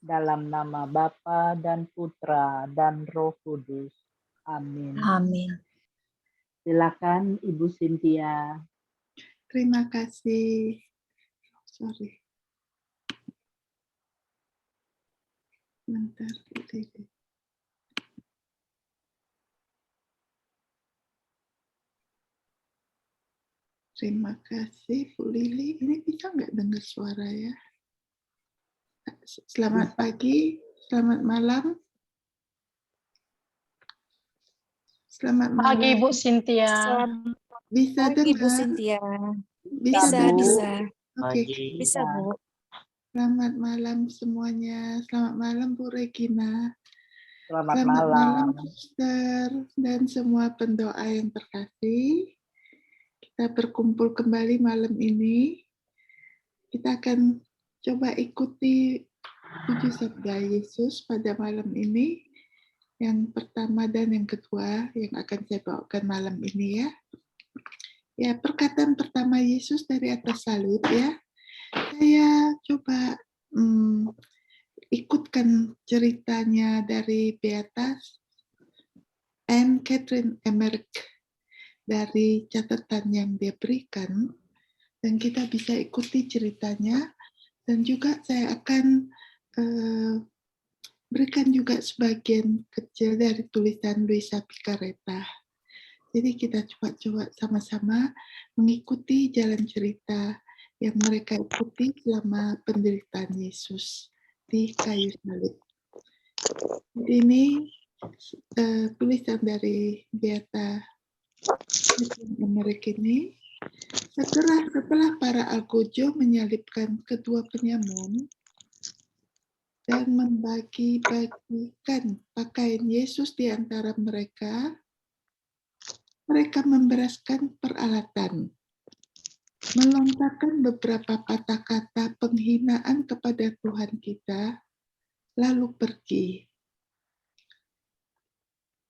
Dalam nama Bapa dan Putra dan Roh Kudus. Amin. Amin. Silakan Ibu Cynthia. Terima kasih. Sorry. Bentar. Terima kasih Bu Lili. Ini bisa nggak dengar suara ya? Selamat pagi, selamat malam. Selamat malam. Pagi Bu Cynthia. Bisa Pagi Bu dengar? Cynthia. Bisa Bisa, dengar? bisa. Oke. Bisa Bu. Selamat malam semuanya. Selamat malam Bu Regina. Selamat Selamat malam malam. Suster dan semua pendoa yang terkasih. Kita berkumpul kembali malam ini. Kita akan coba ikuti 7 sabda Yesus pada malam ini. Yang pertama dan yang kedua yang akan saya bawakan malam ini ya. Ya, perkataan pertama Yesus dari atas salib ya. Saya coba ikutkan ceritanya dari Beata Anne Catherine Emmerich dari catatan yang dia berikan, dan kita bisa ikuti ceritanya, dan juga saya akan berikan juga sebagian kecil dari tulisan Luisa Picaretta. Jadi kita coba sama-sama mengikuti jalan cerita yang mereka ikuti selama penderitaan Yesus di kayu salib. Jadi ini tulisan dari Beata Emmerich ini. Setelah para algojo menyalibkan kedua penyamun dan membagi-bagikan pakaian Yesus di antara mereka, mereka membereskan peralatan, melontarkan beberapa kata-kata penghinaan kepada Tuhan kita, lalu pergi.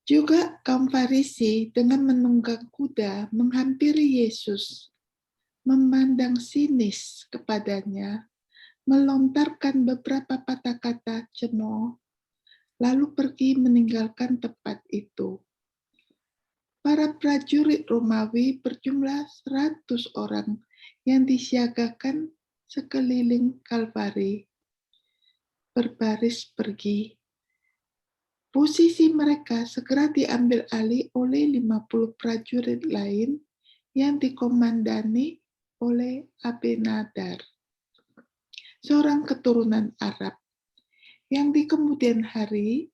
Juga kaum Farisi dengan menunggang kuda menghampiri Yesus, memandang sinis kepadanya, melontarkan beberapa kata-kata cemooh, lalu pergi meninggalkan tempat itu. Para prajurit Romawi berjumlah 100 orang yang disiagakan sekeliling Kalvari, berbaris pergi. Posisi mereka segera diambil alih oleh 50 prajurit lain yang dikomandani oleh Abenadar, seorang keturunan Arab, yang di kemudian hari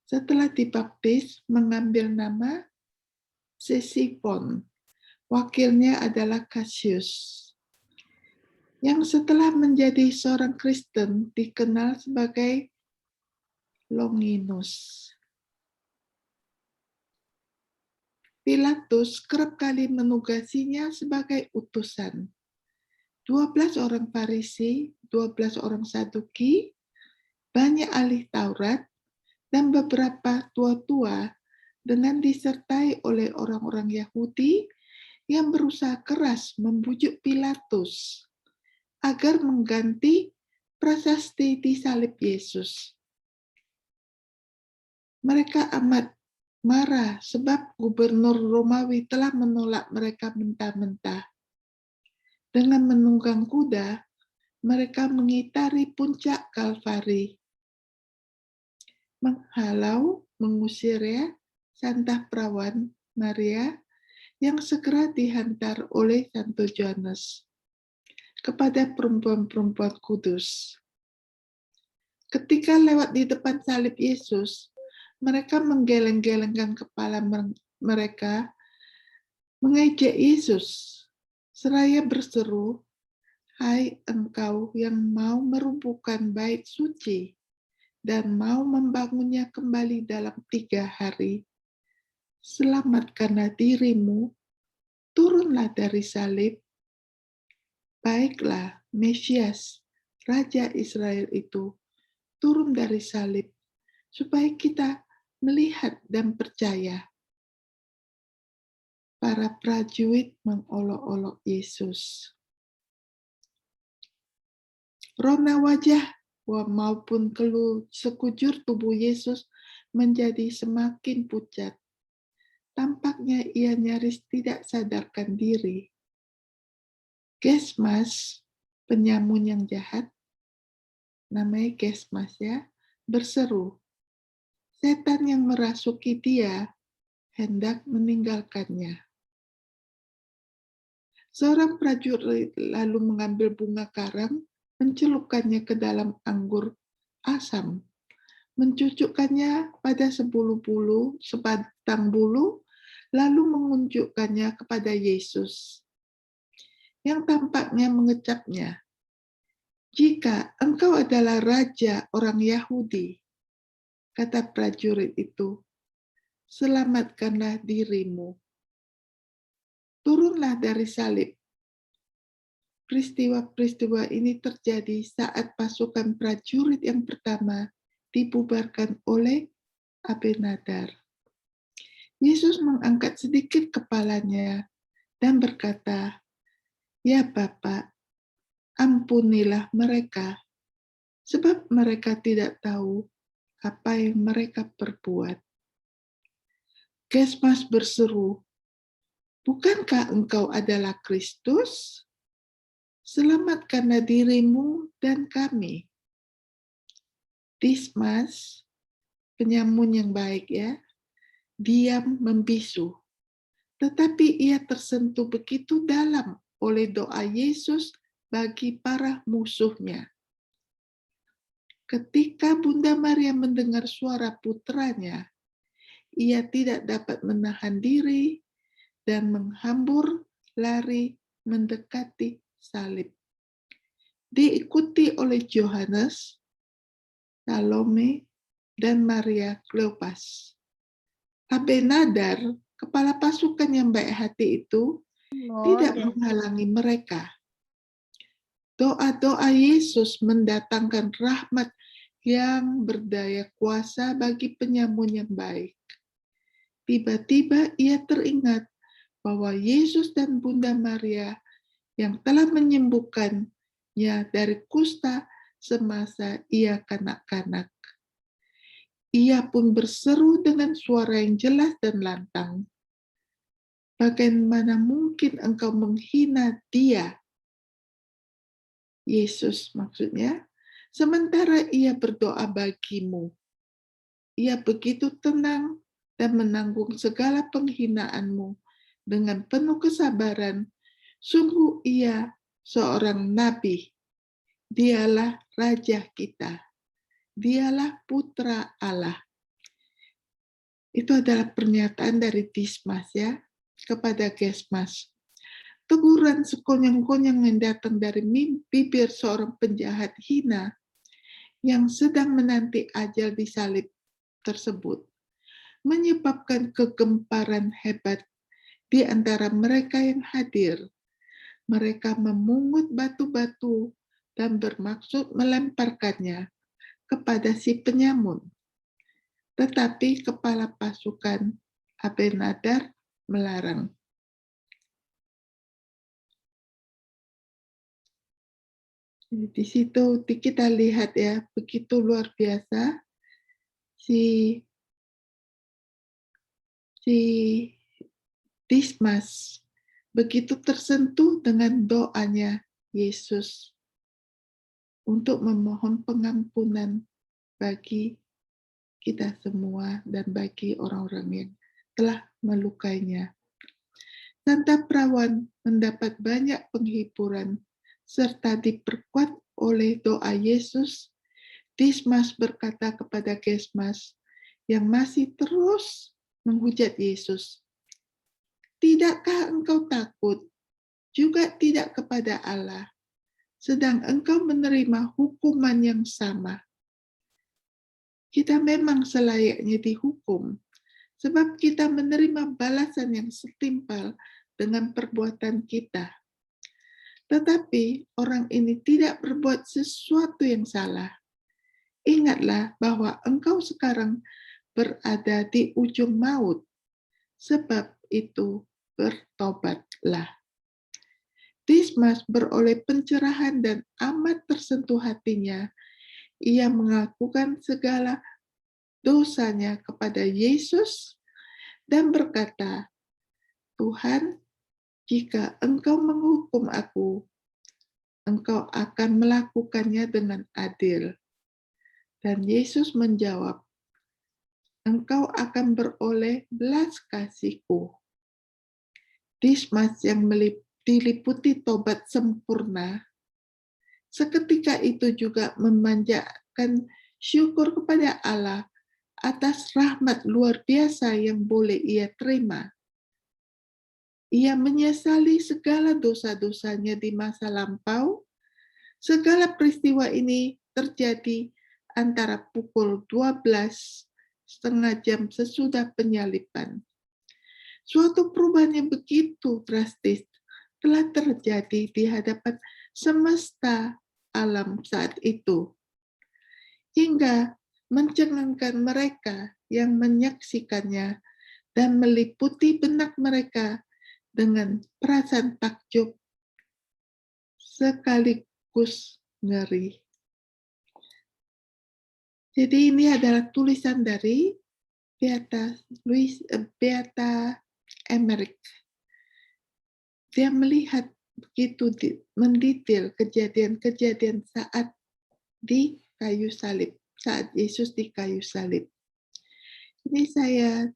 setelah dibaptis mengambil nama Sesifon. Wakilnya adalah Cassius, yang setelah menjadi seorang Kristen dikenal sebagai Longinus. Pilatus kerap kali menugasinya sebagai utusan. 12 orang Farisi, 12 orang Saduki, banyak ahli Taurat, dan beberapa tua-tua dengan disertai oleh orang-orang Yahudi yang berusaha keras membujuk Pilatus agar mengganti prasasti di salib Yesus. Mereka amat marah sebab gubernur Romawi telah menolak mereka mentah-mentah. Dengan menunggang kuda, mereka mengitari puncak Kalvari, menghalau, mengusir ya, Santa Perawan Maria yang segera dihantar oleh Santo Johannes kepada perempuan-perempuan kudus. Ketika lewat di depan salib Yesus, mereka menggeleng-gelengkan kepala mereka, mengejek Yesus, seraya berseru, "Hai engkau yang mau merumpuhkan bait suci dan mau membangunnya kembali dalam 3 hari, selamatkanlah dirimu, turunlah dari salib. Baiklah, Mesias, Raja Israel itu, turun dari salib, supaya kita melihat dan percaya." Para prajurit mengolok-olok Yesus. Rona wajah maupun sekujur tubuh Yesus menjadi semakin pucat. Tampaknya ia nyaris tidak sadarkan diri. Gesmas, penyamun yang jahat, namanya Gesmas ya, berseru. Setan yang merasuki dia hendak meninggalkannya. Seorang prajurit lalu mengambil bunga karang, mencelupkannya ke dalam anggur asam, mencucukkannya pada sebatang bulu, lalu menunjukkannya kepada Yesus, yang tampaknya mengecapnya, "Jika engkau adalah raja orang Yahudi," kata prajurit itu, "selamatkanlah dirimu. Turunlah dari salib." Peristiwa-peristiwa ini terjadi saat pasukan prajurit yang pertama dibubarkan oleh Abinadar. Yesus mengangkat sedikit kepalanya dan berkata, "Ya Bapa, ampunilah mereka, sebab mereka tidak tahu apa yang mereka perbuat." Gesmas berseru, "Bukankah engkau adalah Kristus? Selamatkanlah dirimu dan kami." Dismas, penyamun yang baik ya, diam membisu. Tetapi ia tersentuh begitu dalam oleh doa Yesus bagi para musuhnya. Ketika Bunda Maria mendengar suara putranya, ia tidak dapat menahan diri dan menghambur lari mendekati salib. Diikuti oleh Yohanes, Salome, dan Maria Kleopas. Abinadar, kepala pasukan yang baik hati itu, tidak menghalangi mereka. Doa-doa Yesus mendatangkan rahmat yang berdaya kuasa bagi penyamun yang baik. Tiba-tiba ia teringat bahwa Yesus dan Bunda Maria yang telah menyembuhkannya dari kusta semasa ia kanak-kanak. Ia pun berseru dengan suara yang jelas dan lantang, "Bagaimana mungkin engkau menghina dia?" Yesus maksudnya, "sementara ia berdoa bagimu." Ia begitu tenang dan menanggung segala penghinaanmu dengan penuh kesabaran. Sungguh ia seorang nabi. Dialah Raja kita. Dialah Putra Allah. Itu adalah pernyataan dari Dismas ya kepada Gesmas. Teguran sekonyong-konyong yang datang dari bibir seorang penjahat hina yang sedang menanti ajal di salib tersebut menyebabkan kegemparan hebat di antara mereka yang hadir. Mereka memungut batu-batu dan bermaksud melemparkannya kepada si penyamun. Tetapi kepala pasukan Abinadar melarang. Di situ kita lihat ya, begitu luar biasa si Dismas begitu tersentuh dengan doanya Yesus untuk memohon pengampunan bagi kita semua dan bagi orang-orang yang telah melukainya. Santa Perawan mendapat banyak penghiburan serta diperkuat oleh doa Yesus. Dismas berkata kepada Gesmas yang masih terus menghujat Yesus, "Tidakkah engkau takut juga tidak kepada Allah, sedang engkau menerima hukuman yang sama?" Kita memang selayaknya dihukum, sebab kita menerima balasan yang setimpal dengan perbuatan kita. Tetapi orang ini tidak berbuat sesuatu yang salah. Ingatlah bahwa engkau sekarang berada di ujung maut, sebab itu bertobatlah. Dismas beroleh pencerahan dan amat tersentuh hatinya ia mengakukan segala dosanya kepada Yesus dan berkata, "Tuhan, jika Engkau menghukum aku, Engkau akan melakukannya dengan adil." Dan Yesus menjawab, "Engkau akan beroleh belas kasih-Ku." Dismas yang diliputi tobat sempurna, seketika itu juga memanjatkan syukur kepada Allah atas rahmat luar biasa yang boleh ia terima. Ia menyesali segala dosa-dosanya di masa lampau. Segala peristiwa ini terjadi antara pukul 12 setengah jam sesudah penyaliban. Suatu perubahan yang begitu drastis telah terjadi di hadapan semesta alam saat itu, hingga mencengangkan mereka yang menyaksikannya dan meliputi benak mereka dengan perasaan takjub sekaligus ngeri. Jadi ini adalah tulisan dari Beata Emmerich. Dia melihat begitu mendetail kejadian-kejadian saat di kayu salib, saat Yesus di kayu salib. Ini saya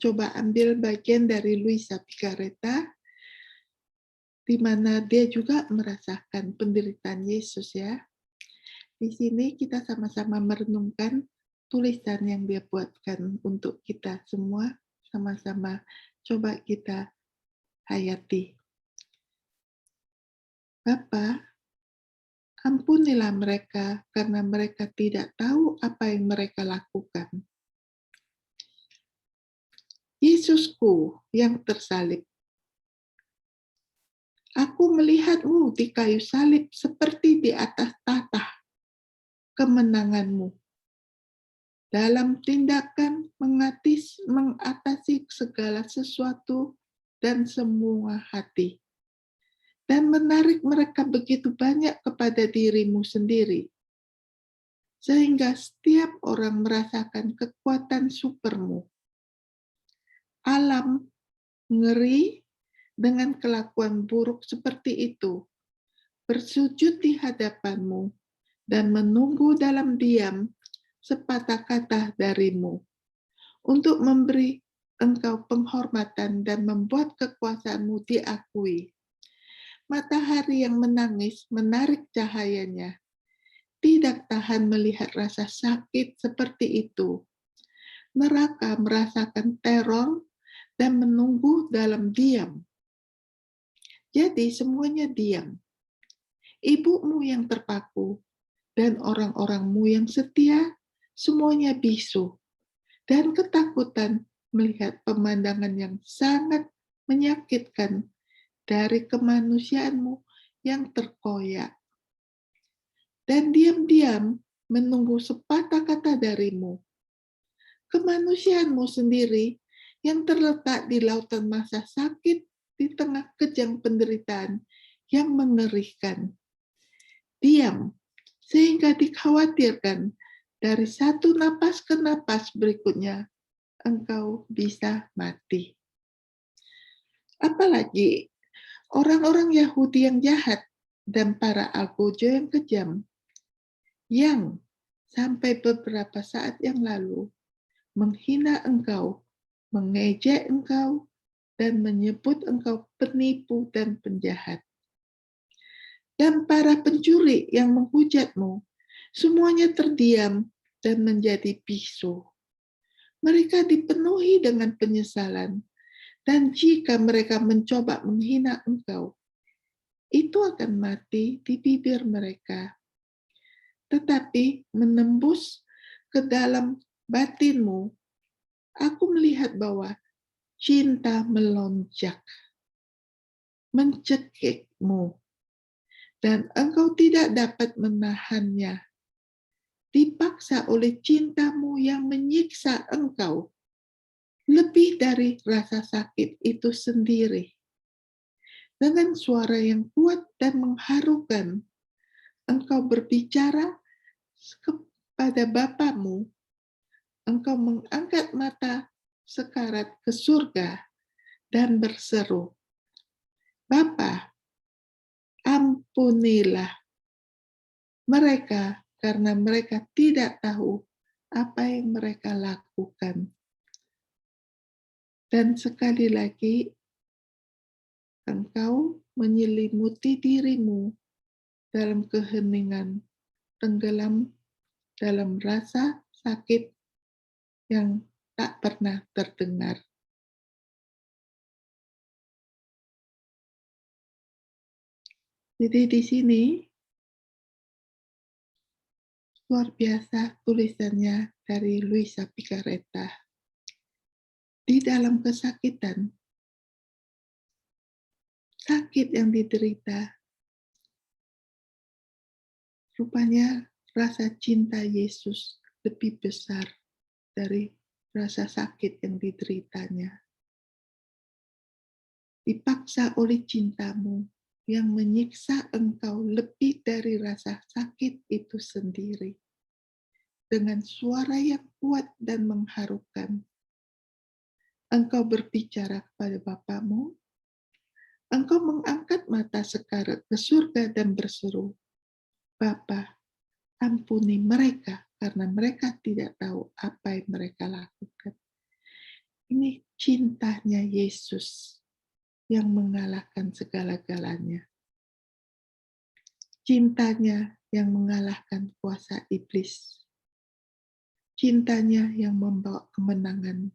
coba ambil bagian dari Luisa Picaretta, di mana dia juga merasakan penderitaan Yesus ya. Di sini kita sama-sama merenungkan tulisan yang dia buatkan untuk kita semua, sama-sama coba kita hayati. Bapa, ampunilah mereka karena mereka tidak tahu apa yang mereka lakukan. Yesusku yang tersalib, aku melihatmu di kayu salib seperti di atas tahta kemenanganmu dalam tindakan mengatasi segala sesuatu dan semua hati, dan menarik mereka begitu banyak kepada dirimu sendiri, sehingga setiap orang merasakan kekuatan supermu. Alam ngeri dengan kelakuan buruk seperti itu, bersujud di hadapanmu dan menunggu dalam diam sepatah kata darimu untuk memberi engkau penghormatan dan membuat kekuasaanmu diakui. Matahari yang menangis menarik cahayanya, tidak tahan melihat rasa sakit seperti itu. Neraka merasakan teror dan menunggu dalam diam. Jadi semuanya diam. Ibumu yang terpaku dan orang-orangmu yang setia, semuanya bisu dan ketakutan melihat pemandangan yang sangat menyakitkan dari kemanusiaanmu yang terkoyak. Dan diam-diam menunggu sepatah kata darimu. Kemanusiaanmu sendiri yang terletak di lautan masa sakit di tengah kejang penderitaan yang mengerikan. Diam, sehingga dikhawatirkan dari satu napas ke napas berikutnya, engkau bisa mati. Apalagi orang-orang Yahudi yang jahat dan para algojo yang kejam, yang sampai beberapa saat yang lalu menghina engkau, mengejek engkau, dan menyebut engkau penipu dan penjahat. Dan para pencuri yang menghujatmu, semuanya terdiam dan menjadi bisu. Mereka dipenuhi dengan penyesalan, dan jika mereka mencoba menghina engkau, itu akan mati di bibir mereka. Tetapi menembus ke dalam batinmu, aku melihat bahwa cinta melonjak, mencekikmu, dan engkau tidak dapat menahannya. Dipaksa oleh cintamu yang menyiksa engkau, lebih dari rasa sakit itu sendiri. Dengan suara yang kuat dan mengharukan, engkau berbicara kepada Bapamu, engkau mengangkat mata sekarat ke surga dan berseru, Bapa, ampunilah mereka karena mereka tidak tahu apa yang mereka lakukan. Dan sekali lagi, engkau menyelimuti dirimu dalam keheningan, tenggelam dalam rasa sakit yang tak pernah terdengar. Jadi di sini luar biasa tulisannya dari Luisa Picaretta. Di dalam kesakitan, sakit yang diderita, rupanya rasa cinta Yesus lebih besar dari rasa sakit yang dideritanya. Dipaksa oleh cintamu yang menyiksa engkau lebih dari rasa sakit itu sendiri. Dengan suara yang kuat dan mengharukan, engkau berbicara kepada Bapamu, engkau mengangkat mata sekarat ke surga dan berseru, Bapa, ampuni mereka karena mereka tidak tahu apa yang mereka lakukan. Ini cintanya Yesus yang mengalahkan segala-galanya. Cintanya yang mengalahkan kuasa iblis. Cintanya yang membawa kemenangan.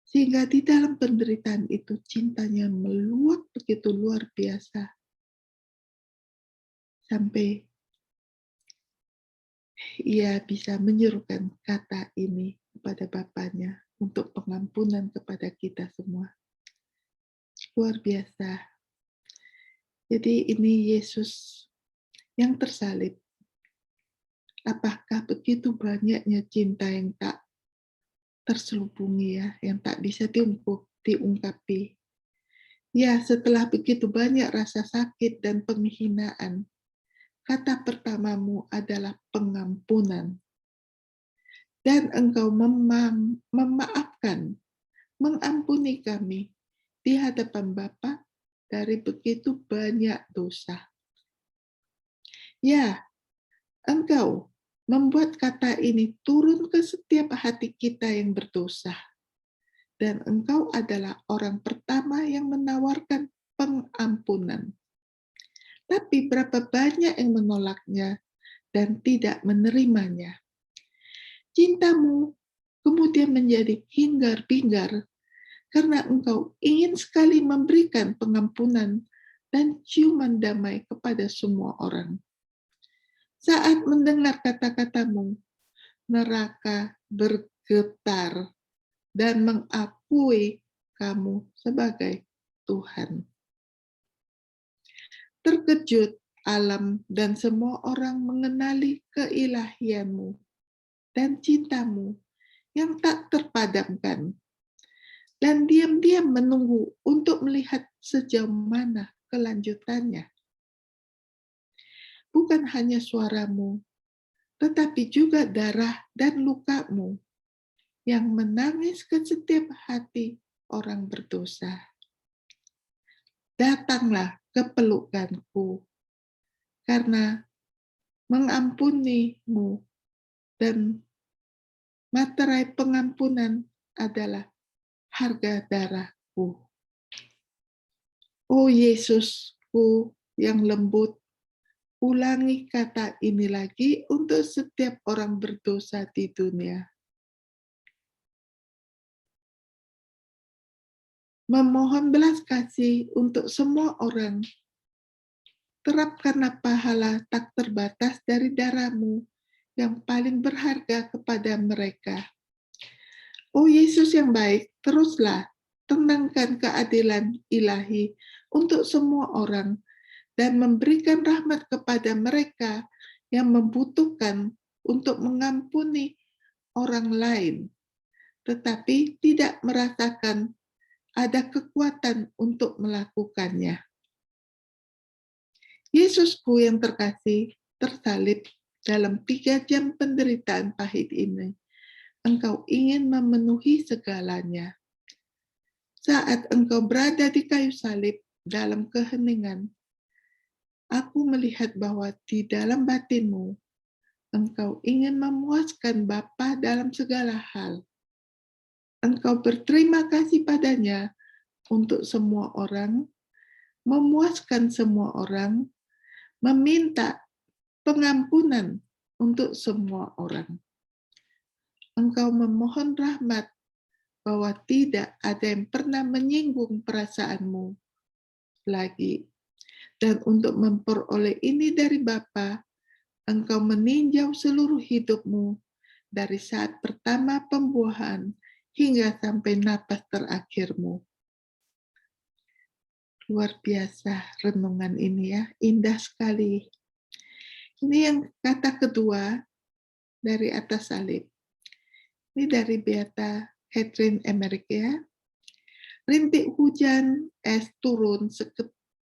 Sehingga di dalam penderitaan itu cintanya meluap begitu luar biasa. Sampai ia bisa menyerukan kata ini kepada Bapaknya untuk pengampunan kepada kita semua. Luar biasa. Jadi ini Yesus yang tersalib. Apakah begitu banyaknya cinta yang tak terselubungi ya, yang tak bisa diungkapi. Ya, setelah begitu banyak rasa sakit dan penghinaan, kata pertamamu adalah pengampunan. Dan engkau memaafkan, mengampuni kami di hadapan Bapa dari begitu banyak dosa. Ya, engkau membuat kata ini turun ke setiap hati kita yang berdosa. Dan engkau adalah orang pertama yang menawarkan pengampunan. Tapi berapa banyak yang menolaknya dan tidak menerimanya. Cintamu kemudian menjadi hingar-bingar karena engkau ingin sekali memberikan pengampunan dan ciuman damai kepada semua orang. Saat mendengar kata-katamu, neraka bergetar dan mengakui kamu sebagai Tuhan. Terkejut alam dan semua orang mengenali keilahianmu dan cintamu yang tak terpadamkan. Dan diam-diam menunggu untuk melihat sejauh mana kelanjutannya. Bukan hanya suaramu, tetapi juga darah dan lukamu yang menangis ke setiap hati orang berdosa. Datanglah ke pelukanku, karena mengampunimu dan materai pengampunan adalah harga darahku. Oh Yesusku yang lembut, ulangi kata ini lagi untuk setiap orang berdosa di dunia. Memohon belas kasih untuk semua orang. Terapkanlah pahala tak terbatas dari darahmu yang paling berharga kepada mereka. Oh Yesus yang baik, teruslah tenangkan keadilan ilahi untuk semua orang dan memberikan rahmat kepada mereka yang membutuhkan untuk mengampuni orang lain, tetapi tidak merasakan ada kekuatan untuk melakukannya. Yesusku yang terkasih tersalib dalam 3 jam penderitaan pahit ini, Engkau ingin memenuhi segalanya. Saat Engkau berada di kayu salib dalam keheningan, aku melihat bahwa di dalam batinmu, Engkau ingin memuaskan Bapa dalam segala hal. Engkau berterima kasih padanya untuk semua orang, memuaskan semua orang, meminta pengampunan untuk semua orang. Engkau memohon rahmat bahwa tidak ada yang pernah menyinggung perasaanmu lagi. Dan untuk memperoleh ini dari Bapa, Engkau meninjau seluruh hidupmu dari saat pertama pembuahan hingga sampai napas terakhirmu. Luar biasa renungan ini ya, indah sekali. Ini yang kata kedua dari atas salib. Ini dari Beata Catherine Emmerich ya. Rintik hujan es turun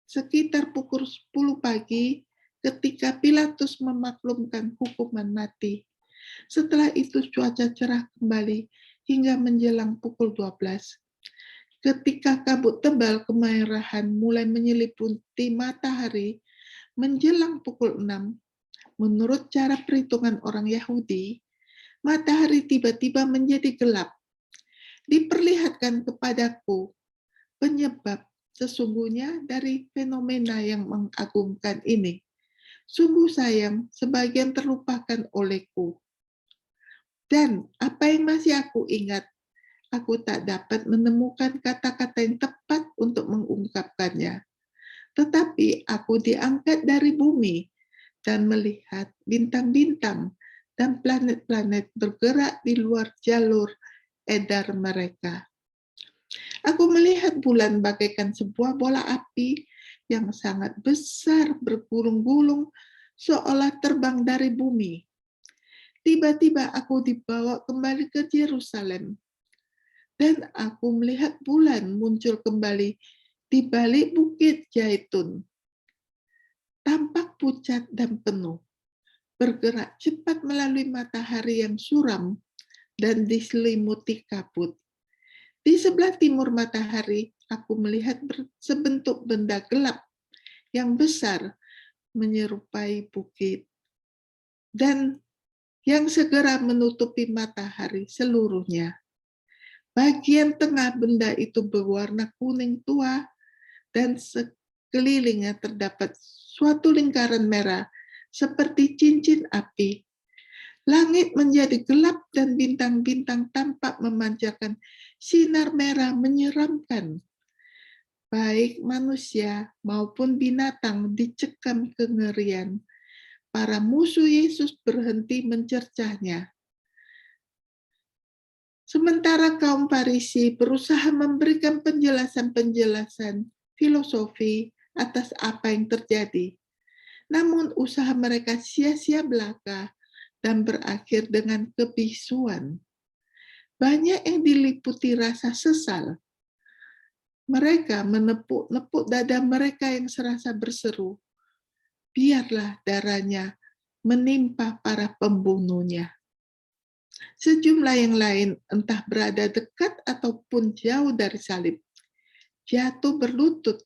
sekitar pukul 10 pagi ketika Pilatus memaklumkan hukuman mati. Setelah itu cuaca cerah kembali hingga menjelang pukul 12. Ketika kabut tebal kemerahan mulai menyelimuti matahari menjelang pukul 6, menurut cara perhitungan orang Yahudi, matahari tiba-tiba menjadi gelap. Diperlihatkan kepadaku penyebab sesungguhnya dari fenomena yang mengagumkan ini. Sungguh sayang, sebagian terlupakan olehku. Dan apa yang masih aku ingat, aku tak dapat menemukan kata-kata yang tepat untuk mengungkapkannya. Tetapi aku diangkat dari bumi dan melihat bintang-bintang dan planet-planet bergerak di luar jalur edar mereka. Aku melihat bulan bagaikan sebuah bola api yang sangat besar bergulung-gulung seolah terbang dari bumi. Tiba-tiba aku dibawa kembali ke Yerusalem. Dan aku melihat bulan muncul kembali di balik bukit Zaitun. Tampak pucat dan penuh, bergerak cepat melalui matahari yang suram dan diselimuti kabut. Di sebelah timur matahari, aku melihat sebentuk benda gelap yang besar menyerupai bukit dan yang segera menutupi matahari seluruhnya. Bagian tengah benda itu berwarna kuning tua dan sekelilingnya terdapat suatu lingkaran merah seperti cincin api. Langit menjadi gelap dan bintang-bintang tampak memancarkan sinar merah menyeramkan. Baik manusia maupun binatang dicekam kengerian. Para musuh Yesus berhenti mencercahnya. Sementara kaum Farisi berusaha memberikan penjelasan-penjelasan filosofi atas apa yang terjadi. Namun usaha mereka sia-sia belaka dan berakhir dengan kebisuan. Banyak yang diliputi rasa sesal. Mereka menepuk-nepuk dada mereka yang serasa berseru, biarlah darahnya menimpa para pembunuhnya. Sejumlah yang lain, entah berada dekat ataupun jauh dari salib, jatuh berlutut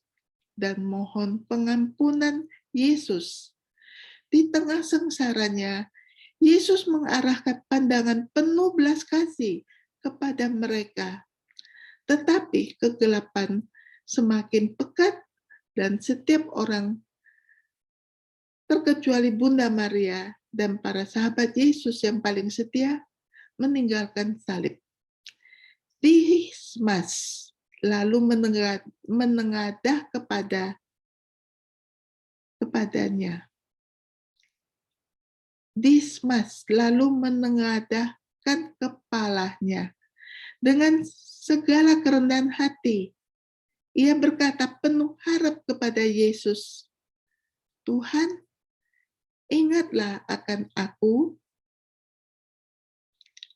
dan mohon pengampunan Yesus. Di tengah sengsaranya, Yesus mengarahkan pandangan penuh belas kasih kepada mereka. Tetapi kegelapan semakin pekat dan setiap orang, terkecuali Bunda Maria dan para sahabat Yesus yang paling setia, meninggalkan salib. Dismas lalu menengadah kepadanya. Dismas lalu menengadahkan kepalanya dengan segala kerendahan hati. Ia berkata penuh harap kepada Yesus, Tuhan, ingatlah akan aku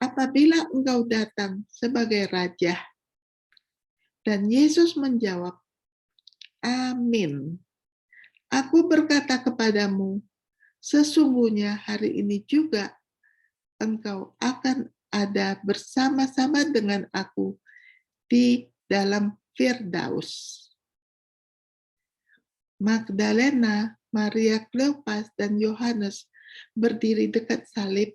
apabila Engkau datang sebagai Raja. Dan Yesus menjawab, Amin. Aku berkata kepadamu, sesungguhnya hari ini juga engkau akan ada bersama-sama dengan aku di dalam Firdaus. Magdalena, Maria Kleopas, dan Yohanes berdiri dekat salib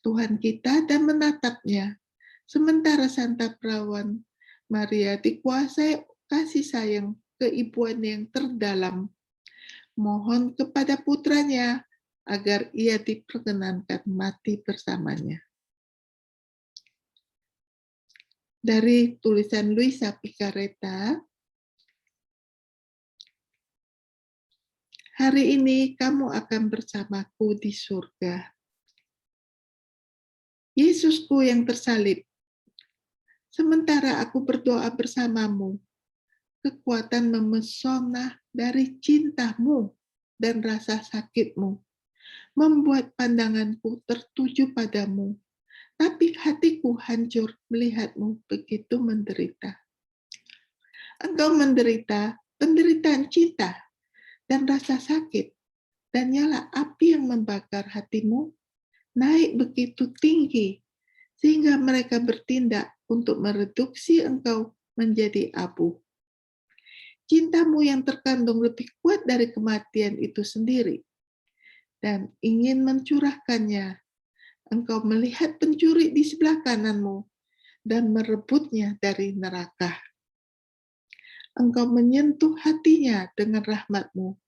Tuhan kita dan menatapnya. Sementara Santa Perawan Maria dikuasai kasih sayang keibuan yang terdalam. Mohon kepada putranya agar ia diperkenankan mati bersamanya. Dari tulisan Luisa Picareta, hari ini kamu akan bersamaku di surga. Yesusku yang tersalib, sementara aku berdoa bersamamu, kekuatan memesona dari cintamu dan rasa sakitmu membuat pandanganku tertuju padamu, tapi hatiku hancur melihatmu begitu menderita. Engkau menderita penderitaan cinta dan rasa sakit, dan nyala api yang membakar hatimu naik begitu tinggi, sehingga mereka bertindak untuk mereduksi engkau menjadi abu. Cintamu yang terkandung lebih kuat dari kematian itu sendiri, dan ingin mencurahkannya. Engkau melihat pencuri di sebelah kananmu dan merebutnya dari neraka. Engkau menyentuh hatinya dengan rahmatmu,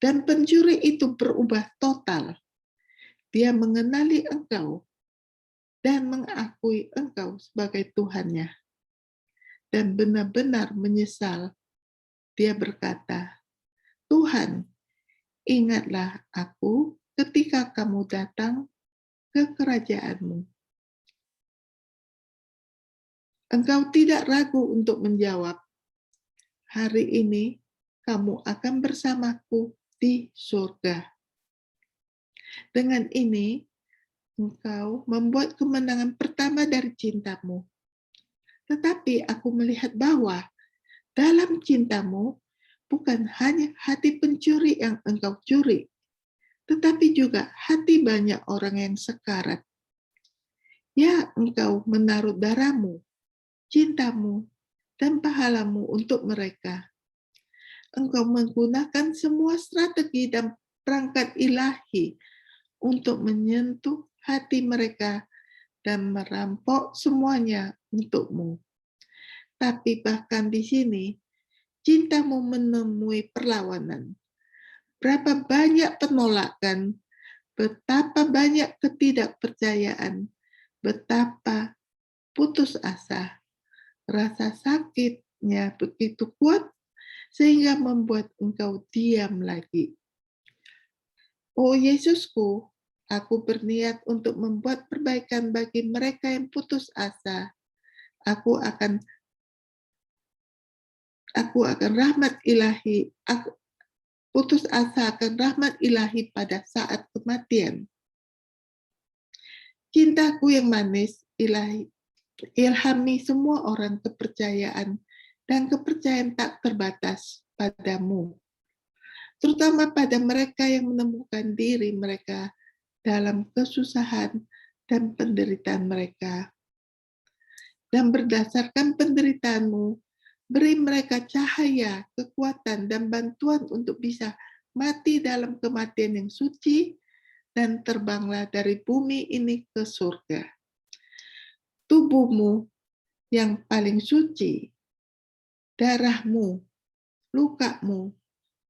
dan pencuri itu berubah total. Dia mengenali engkau dan mengakui engkau sebagai Tuhannya. Dan benar-benar menyesal. Dia berkata, Tuhan, ingatlah aku ketika kamu datang ke kerajaanmu. Engkau tidak ragu untuk menjawab, hari ini kamu akan bersamaku di surga. Dengan ini, engkau membuat kemenangan pertama dari cintamu. Tetapi aku melihat bahwa dalam cintamu bukan hanya hati pencuri yang engkau curi, tetapi juga hati banyak orang yang sekarat. Ya, engkau menaruh darahmu, cintamu, dan pahalamu untuk mereka. Engkau menggunakan semua strategi dan perangkat ilahi untuk menyentuh hati mereka dan merampok semuanya untukmu. Tapi bahkan di sini, cintamu menemui perlawanan. Berapa banyak penolakan, betapa banyak ketidakpercayaan, betapa putus asa. Rasa sakitnya begitu kuat sehingga membuat engkau diam lagi. Oh Yesusku, aku berniat untuk membuat perbaikan bagi mereka yang putus asa. Aku akan rahmat ilahi, putus asa akan rahmat ilahi pada saat kematian. Cintaku yang manis, ilahi, ilhami semua orang kepercayaan dan kepercayaan tak terbatas padamu, terutama pada mereka yang menemukan diri mereka dalam kesusahan dan penderitaan mereka. Dan berdasarkan penderitaanmu, beri mereka cahaya, kekuatan, dan bantuan untuk bisa mati dalam kematian yang suci dan terbanglah dari bumi ini ke surga. Tubuhmu yang paling suci, darahmu, lukamu,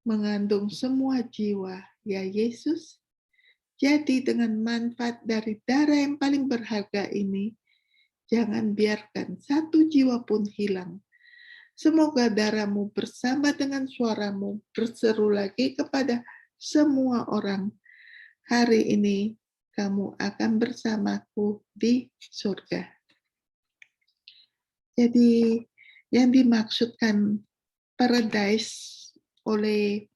mengandung semua jiwa, ya Yesus. Jadi dengan manfaat dari darah yang paling berharga ini, jangan biarkan satu jiwa pun hilang. Semoga darahmu bersama dengan suaramu berseru lagi kepada semua orang. Hari ini kamu akan bersamaku di surga. Jadi yang dimaksudkan paradise oleh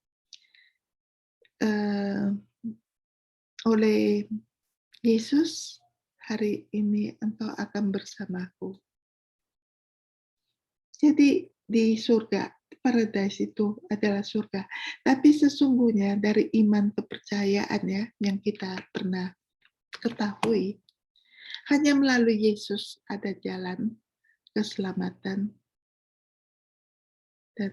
Yesus, hari ini engkau akan bersamaku. Jadi di surga paradise itu adalah surga. Tapi sesungguhnya dari iman kepercayaan ya, yang kita pernah ketahui, hanya melalui Yesus ada jalan keselamatan dan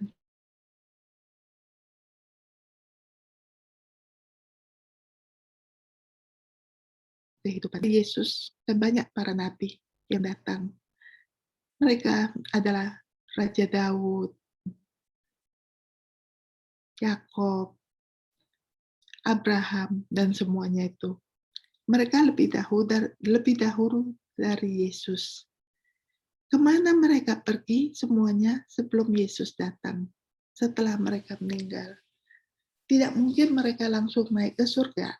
kehidupan. Yesus dan banyak para nabi yang datang. Mereka adalah Raja Daud, Yakob, Abraham, dan semuanya itu. Mereka lebih dahulu dari Yesus. Kemana mereka pergi semuanya sebelum Yesus datang, setelah mereka meninggal. Tidak mungkin mereka langsung naik ke surga,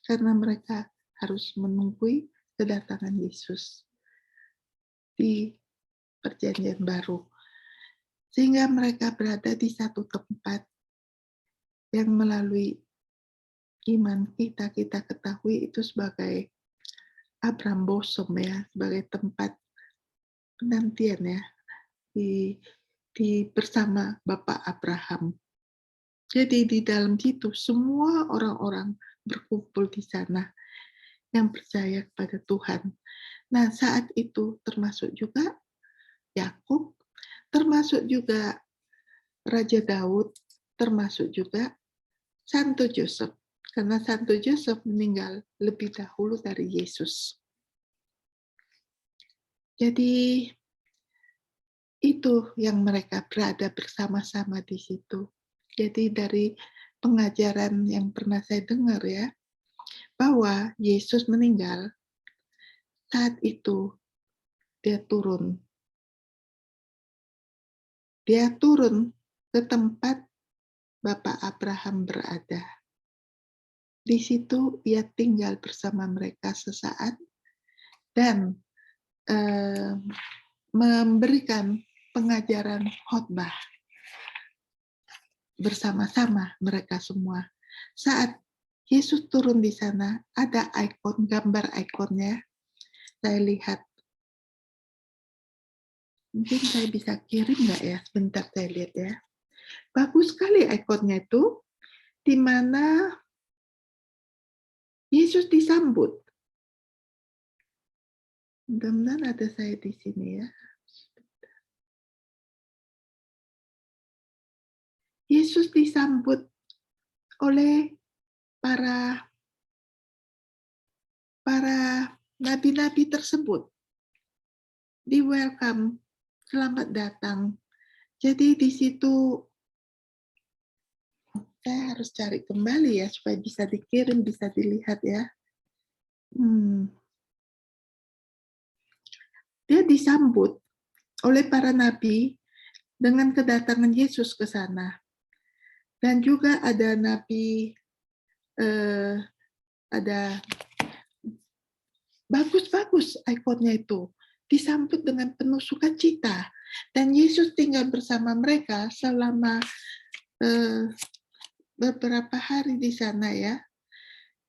karena mereka harus menunggu kedatangan Yesus di Perjanjian Baru. Sehingga mereka berada di satu tempat yang melalui iman kita ketahui itu sebagai Abraham Bosom ya, sebagai tempat penantian ya, di bersama Bapak Abraham. Jadi di dalam situ semua orang-orang berkumpul di sana yang percaya kepada Tuhan. Nah, saat itu termasuk juga Yakub, termasuk juga Raja Daud, termasuk juga Santo Joseph. Karena Santo Joseph meninggal lebih dahulu dari Yesus. Jadi itu yang mereka berada bersama-sama di situ. Jadi dari pengajaran yang pernah saya dengar ya, bahwa Yesus meninggal, saat itu dia turun. Dia turun ke tempat Bapak Abraham berada. Di situ ia tinggal bersama mereka sesaat dan memberikan pengajaran khotbah bersama-sama mereka semua. Saat Yesus turun di sana, ada ikon, gambar ikonnya. Saya lihat. Mungkin saya bisa kirim nggak ya? Sebentar saya lihat ya. Bagus sekali ikonnya itu, di mana Yesus disambut. Mudah-mudahan ada saya di sini ya. Yesus disambut oleh para nabi-nabi tersebut. Di welcome, selamat datang. Jadi di situ saya harus cari kembali ya supaya bisa dikirim, bisa dilihat ya. Dia disambut oleh para nabi dengan kedatangan Yesus ke sana. Dan juga ada nabi, ada bagus-bagus ikonnya itu. Disambut dengan penuh sukacita. Dan Yesus tinggal bersama mereka selama beberapa hari di sana ya.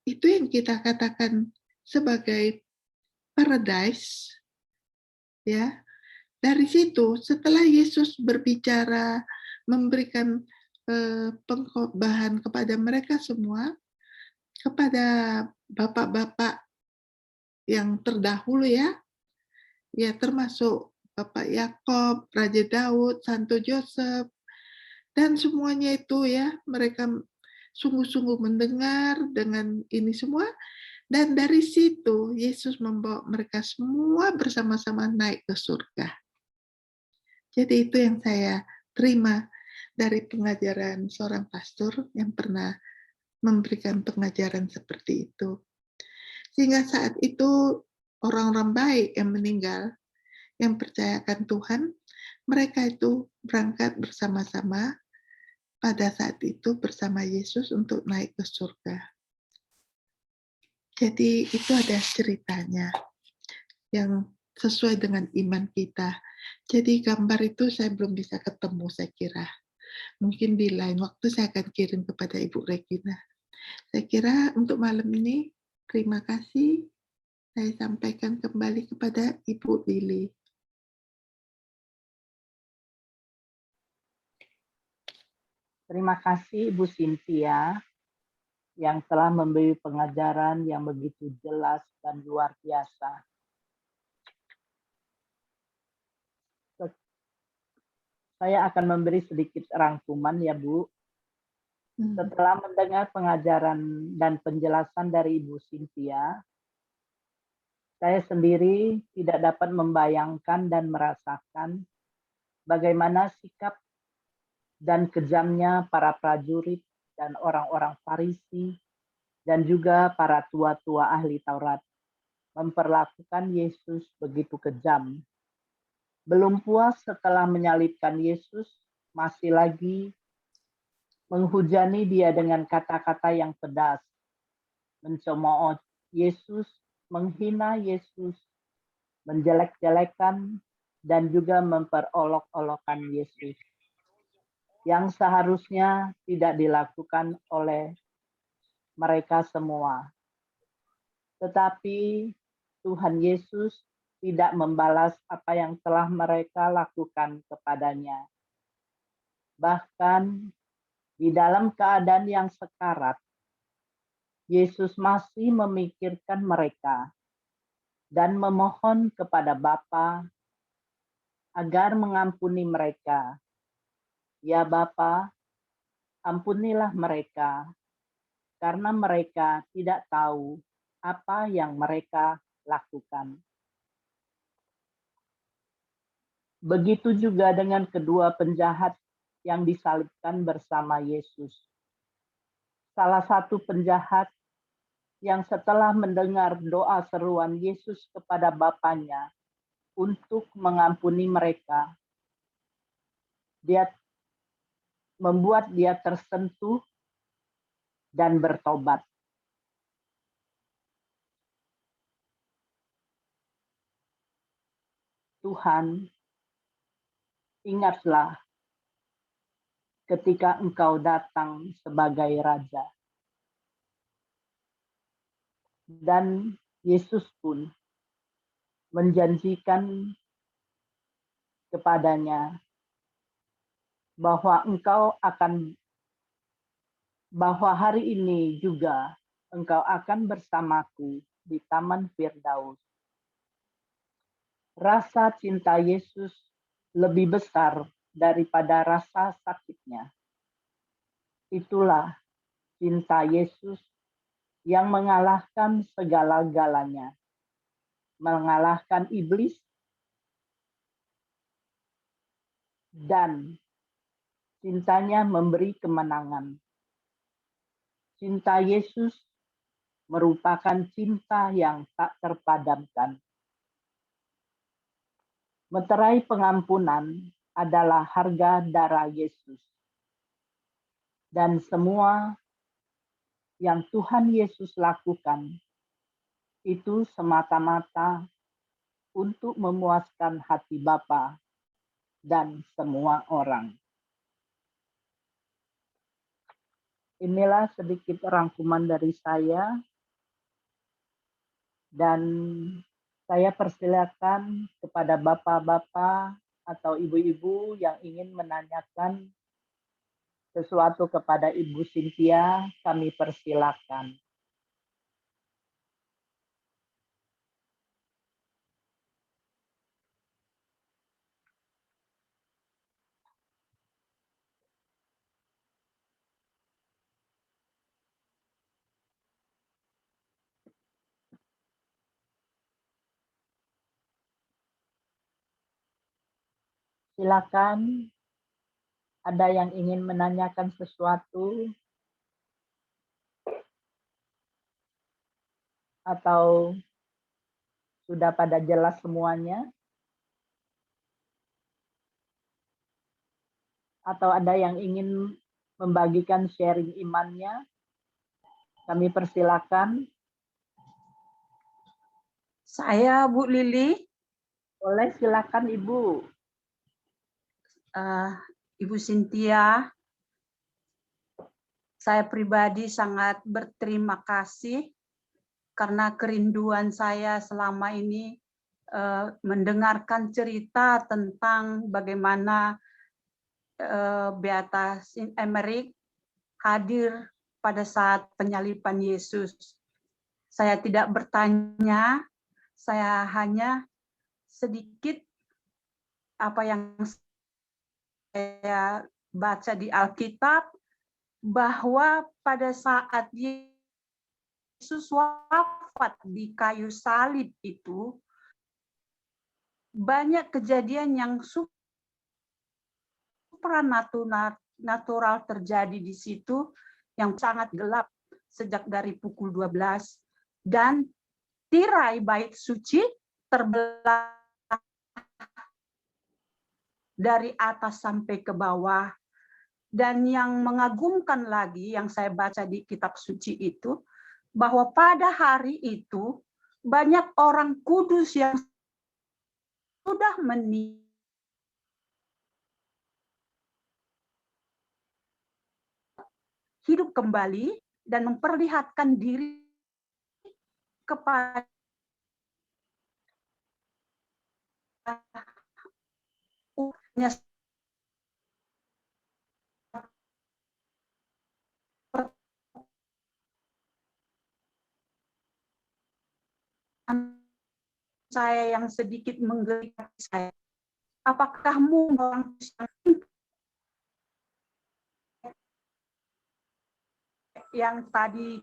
Itu yang kita katakan sebagai paradise. Ya. Dari situ, setelah Yesus berbicara, memberikan pengkhotbahan kepada mereka semua, kepada bapak-bapak yang terdahulu ya termasuk Bapak Yakob, Raja Daud, Santo Joseph, dan semuanya itu ya, mereka sungguh-sungguh mendengar dengan ini semua, dan dari situ Yesus membawa mereka semua bersama-sama naik ke surga. Jadi itu yang saya terima dari pengajaran seorang pastor yang pernah memberikan pengajaran seperti itu. Sehingga saat itu orang-orang baik yang meninggal, yang percayakan Tuhan, mereka itu berangkat bersama-sama pada saat itu bersama Yesus untuk naik ke surga. Jadi itu ada ceritanya yang sesuai dengan iman kita. Jadi gambar itu saya belum bisa ketemu, saya kira. Mungkin di lain waktu saya akan kirim kepada Ibu Regina. Saya kira untuk malam ini, terima kasih. Saya sampaikan kembali kepada Ibu Lili. Terima kasih Ibu Cynthia yang telah memberi pengajaran yang begitu jelas dan luar biasa. Saya akan memberi sedikit rangkuman ya Bu. Setelah mendengar pengajaran dan penjelasan dari Ibu Cynthia, saya sendiri tidak dapat membayangkan dan merasakan bagaimana sikap dan kejamnya para prajurit dan orang-orang Farisi dan juga para tua-tua ahli Taurat memperlakukan Yesus begitu kejam. Belum puas setelah menyalibkan Yesus, masih lagi menghujani dia dengan kata-kata yang pedas, mencemooh Yesus, menghina Yesus, menjelek-jelekan, dan juga memperolok-olokkan Yesus, yang seharusnya tidak dilakukan oleh mereka semua. Tetapi Tuhan Yesus tidak membalas apa yang telah mereka lakukan kepadanya. Bahkan di dalam keadaan yang sekarat, Yesus masih memikirkan mereka dan memohon kepada Bapa agar mengampuni mereka. Ya Bapa, ampunilah mereka, karena mereka tidak tahu apa yang mereka lakukan. Begitu juga dengan kedua penjahat yang disalibkan bersama Yesus. Salah satu penjahat yang setelah mendengar doa seruan Yesus kepada Bapanya untuk mengampuni mereka, dia membuat dia tersentuh dan bertobat. Tuhan, ingatlah ketika Engkau datang sebagai Raja. Dan Yesus pun menjanjikan kepadanya bahwa bahwa hari ini juga engkau akan bersamaku di Taman Firdaus. Rasa cinta Yesus lebih besar daripada rasa sakitnya. Itulah cinta Yesus yang mengalahkan segala-galanya, mengalahkan iblis dan cintanya memberi kemenangan. Cinta Yesus merupakan cinta yang tak terpadamkan. Meterai pengampunan adalah harga darah Yesus. Dan semua yang Tuhan Yesus lakukan itu semata-mata untuk memuaskan hati Bapa dan semua orang. Inilah sedikit rangkuman dari saya, dan saya persilakan kepada bapak-bapak atau ibu-ibu yang ingin menanyakan sesuatu kepada Ibu Cynthia, kami persilakan. Silakan, ada yang ingin menanyakan sesuatu atau sudah pada jelas semuanya? Atau ada yang ingin membagikan sharing imannya? Kami persilakan. Saya Bu Lili. Boleh, silakan Ibu. Ibu Cynthia, saya pribadi sangat berterima kasih karena kerinduan saya selama ini mendengarkan cerita tentang bagaimana Beata Saint Emmerich hadir pada saat penyaliban Yesus. Saya tidak bertanya, saya hanya sedikit apa yang saya baca di Alkitab, bahwa pada saat Yesus wafat di kayu salib itu, banyak kejadian yang supranatural terjadi di situ, yang sangat gelap sejak dari pukul 12, dan tirai bait suci terbelah dari atas sampai ke bawah. Dan yang mengagumkan lagi yang saya baca di kitab suci itu, bahwa pada hari itu banyak orang kudus yang sudah meninggal hidup kembali dan memperlihatkan diri kepada umatnya saya yang sedikit menggelikan saya. Apakah mungkin yang tadi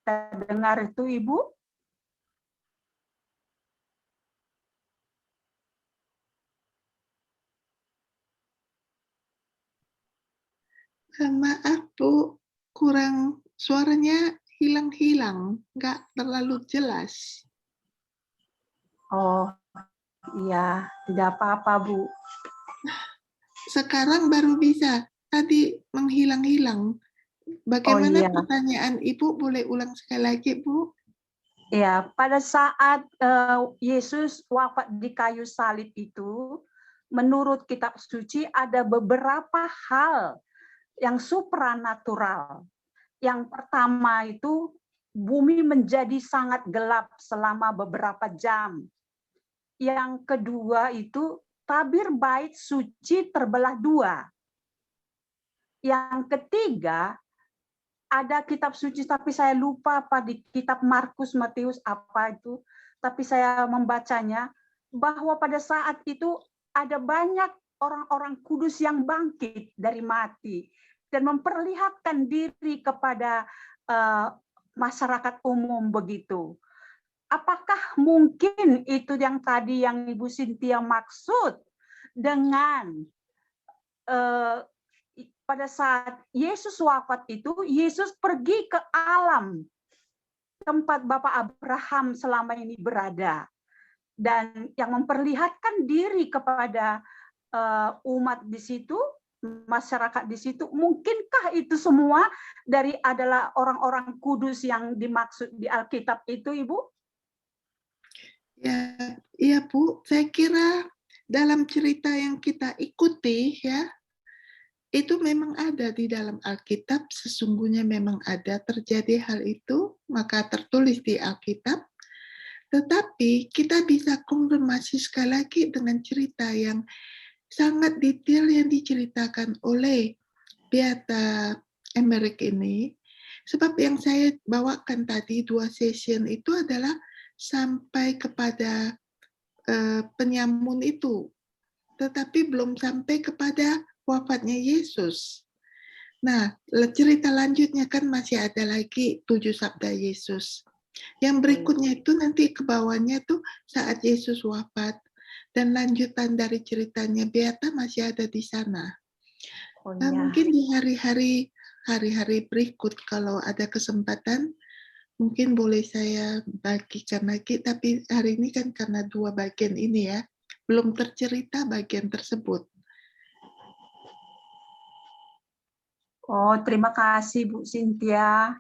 kita dengar itu, Ibu? Maaf Bu, kurang suaranya hilang-hilang, nggak terlalu jelas. Oh, iya, tidak apa-apa, Bu. Sekarang baru bisa, tadi menghilang-hilang. Bagaimana iya. pertanyaan Ibu? Boleh ulang sekali lagi, Bu? Ya, pada saat Yesus wafat di kayu salib itu, menurut kitab suci ada beberapa hal yang supranatural. Yang pertama itu, bumi menjadi sangat gelap selama beberapa jam. Yang kedua itu, tabir bait suci terbelah dua. Yang ketiga, ada kitab suci, tapi saya lupa apa di kitab Markus, Matius, apa itu. Tapi saya membacanya, bahwa pada saat itu ada banyak orang-orang kudus yang bangkit dari mati dan memperlihatkan diri kepada masyarakat umum begitu. Apakah mungkin itu yang tadi yang Ibu Cynthia maksud dengan pada saat Yesus wafat itu, Yesus pergi ke alam tempat Bapak Abraham selama ini berada, dan yang memperlihatkan diri kepada umat di situ, masyarakat di situ. Mungkinkah itu semua adalah orang-orang kudus yang dimaksud di Alkitab itu, Ibu? Ya, iya Bu, saya kira dalam cerita yang kita ikuti ya, itu memang ada di dalam Alkitab, sesungguhnya memang ada terjadi hal itu, maka tertulis di Alkitab. Tetapi kita bisa konfirmasi sekali lagi dengan cerita yang sangat detail yang diceritakan oleh Beata Emmerich ini. Sebab yang saya bawakan tadi 2 session itu adalah sampai kepada penyamun itu, tetapi belum sampai kepada wafatnya Yesus. Nah, cerita lanjutnya kan masih ada lagi 7 sabda Yesus. Yang berikutnya itu nanti ke bawahnya tuh saat Yesus wafat, dan lanjutan dari ceritanya Beata masih ada di sana. Nah, mungkin di hari-hari berikut kalau ada kesempatan, mungkin boleh saya bagikan lagi, tapi hari ini kan karena 2 bagian ini ya, belum tercerita bagian tersebut. Oh, terima kasih Bu Cynthia.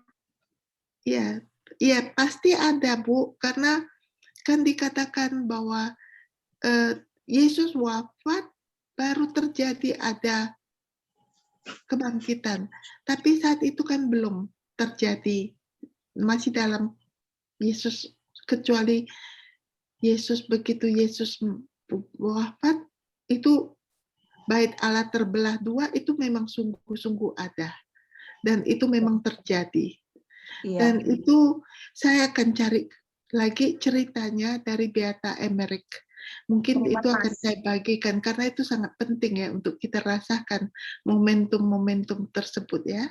Iya, iya pasti ada Bu, karena kan dikatakan bahwa Yesus wafat baru terjadi ada kebangkitan, tapi saat itu kan belum terjadi, masih dalam Yesus, kecuali Yesus begitu Yesus wafat itu bait Allah terbelah dua itu memang sungguh-sungguh ada. Dan itu memang terjadi. Iya. Dan itu saya akan cari lagi ceritanya dari Beata Emmerich. Mungkin Terima itu akan kasih. saya bagikan karena itu sangat penting ya untuk kita rasakan momentum-momentum tersebut ya.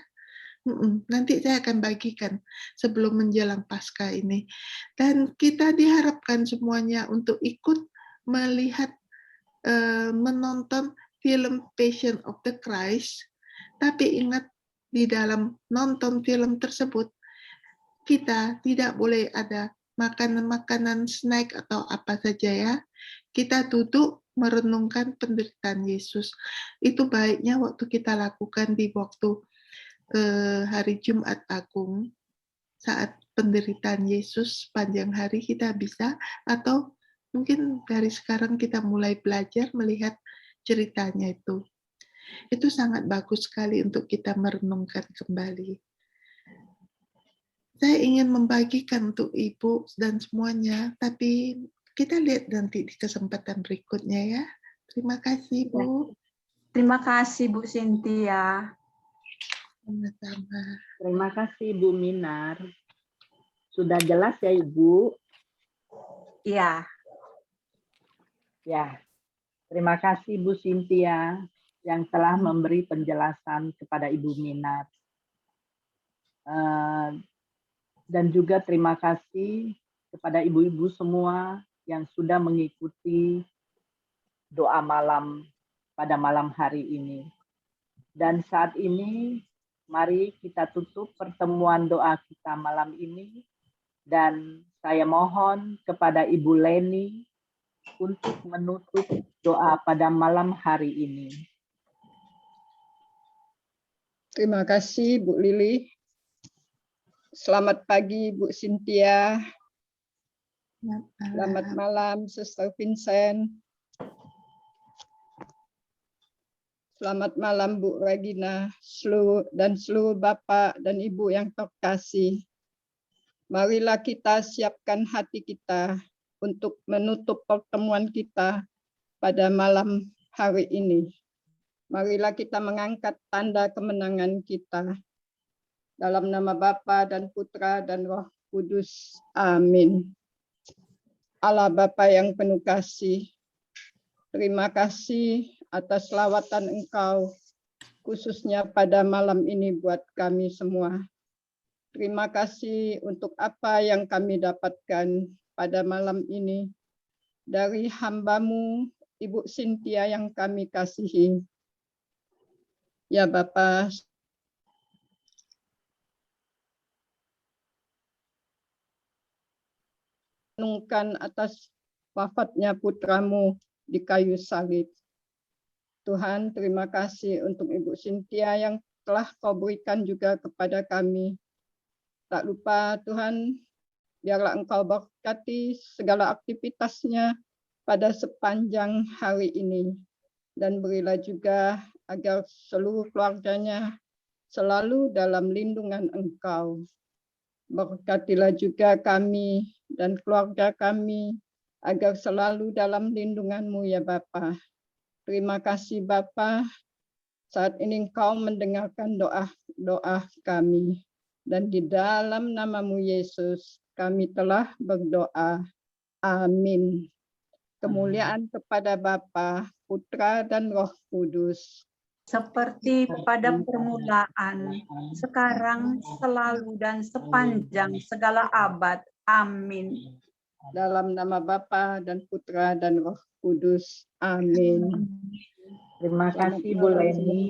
Nanti saya akan bagikan sebelum menjelang Paskah ini. Dan kita diharapkan semuanya untuk ikut melihat, menonton film Passion of the Christ. Tapi ingat, di dalam nonton film tersebut, kita tidak boleh ada makanan-makanan snack atau apa saja ya. Kita duduk merenungkan penderitaan Yesus. Itu baiknya waktu kita lakukan di waktu hari Jumat Agung, saat penderitaan Yesus sepanjang hari kita bisa, atau mungkin dari sekarang kita mulai belajar melihat ceritanya itu. Itu sangat bagus sekali untuk kita merenungkan kembali. Saya ingin membagikan untuk Ibu dan semuanya, tapi kita lihat nanti di kesempatan berikutnya ya. Terima kasih, Bu. Terima kasih Bu Cynthia. Sama-sama. Terima kasih Bu Minar. Sudah jelas ya Ibu? Iya. Ya. Terima kasih Bu Cynthia yang telah memberi penjelasan kepada Ibu Minar. Dan juga terima kasih kepada ibu-ibu semua yang sudah mengikuti doa malam pada malam hari ini. Dan saat ini mari kita tutup pertemuan doa kita malam ini. Dan saya mohon kepada Ibu Leni untuk menutup doa pada malam hari ini. Terima kasih Bu Lili. Selamat pagi Bu Cynthia. Selamat malam Suster Vincent. Selamat malam Bu Regina dan seluruh Bapak dan Ibu yang terkasih. Marilah kita siapkan hati kita untuk menutup pertemuan kita pada malam hari ini. Marilah kita mengangkat tanda kemenangan kita. Dalam nama Bapa dan Putra dan Roh Kudus. Amin. Allah Bapa yang penuh kasih, terima kasih atas lawatan Engkau, khususnya pada malam ini buat kami semua. Terima kasih untuk apa yang kami dapatkan pada malam ini dari hamba-Mu, Ibu Cynthia yang kami kasihi. Ya Bapa, renungkan atas wafatnya putra-Mu di kayu salib. Tuhan, terima kasih untuk Ibu Cynthia yang telah Kau berikan juga kepada kami. Tak lupa Tuhan, biarlah Engkau berkati segala aktivitasnya pada sepanjang hari ini. Dan berilah juga agar seluruh keluarganya selalu dalam lindungan Engkau. Berkatilah juga kami dan keluarga kami agar selalu dalam lindungan-Mu ya Bapa. Terima kasih Bapa, saat ini Engkau mendengarkan doa kami. Dan di dalam nama-Mu Yesus kami telah berdoa. Amin. Kemuliaan kepada Bapa, Putra dan Roh Kudus. Seperti pada permulaan, sekarang, selalu, dan sepanjang segala abad. Amin. Dalam nama Bapa dan Putra dan Roh Kudus. Amin. Terima kasih Bu Leni.